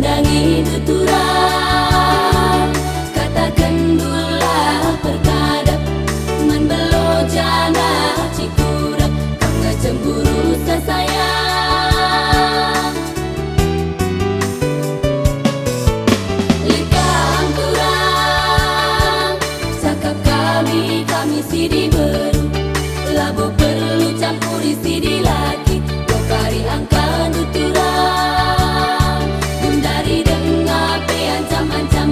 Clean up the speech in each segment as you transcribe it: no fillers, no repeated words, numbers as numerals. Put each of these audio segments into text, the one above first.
undangi tuturang katakan dula perkadap man belo jana cikurang kangga cemburu sasayang likang turang cakap kami sidi beru labo perlu campuri sidi laki lokari angka tuturang gundari dengar pe ancam-ancam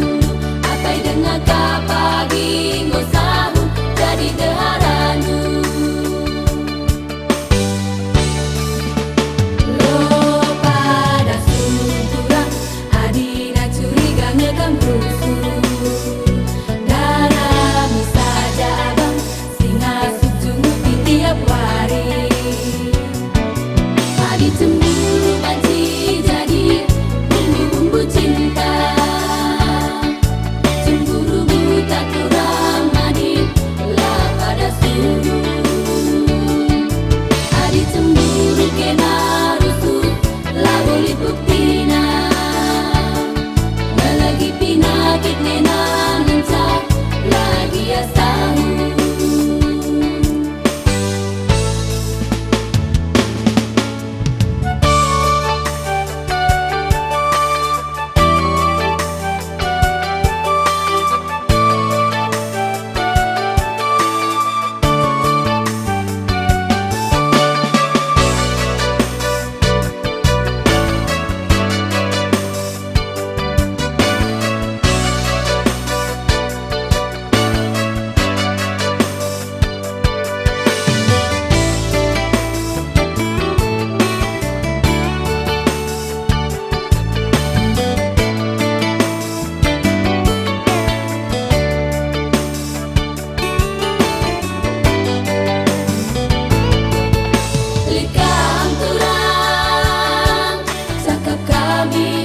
apai dengar kapagi ngosahun jadi deharanu lo pada sunturang adina curiga ngekam rusuh darami saja abang singa sujungu di tiap hari adi cemburu banci jadi bumbu-bumbu cinta cemburu buta kurang madi lah pada suruh adi cemburu kena rusuh lah boleh buktina lagi pinakit nena mencak lagi asahu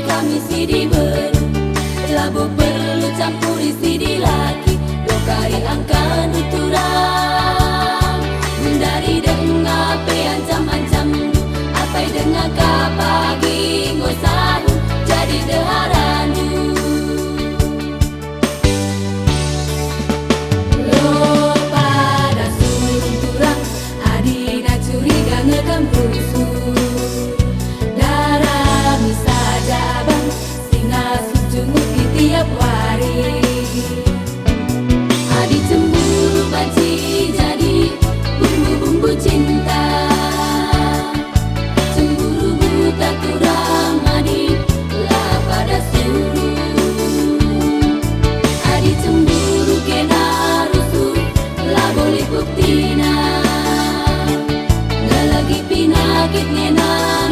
kami sidi beru labo perlu campuri sidi laki lokai angka nuturang gundari dengar pe ancam-ancam apai dengar kapagi ngosahu jadi deharanu lo pada sunturang adina curiga ngekam rusuh tiap hari adi cemburu banci jadi bumbu-bumbu cinta cemburu buta kurang adi lah pada suruh adi cemburu kena rusuh lah boleh buktina nggak lagi pinakit nena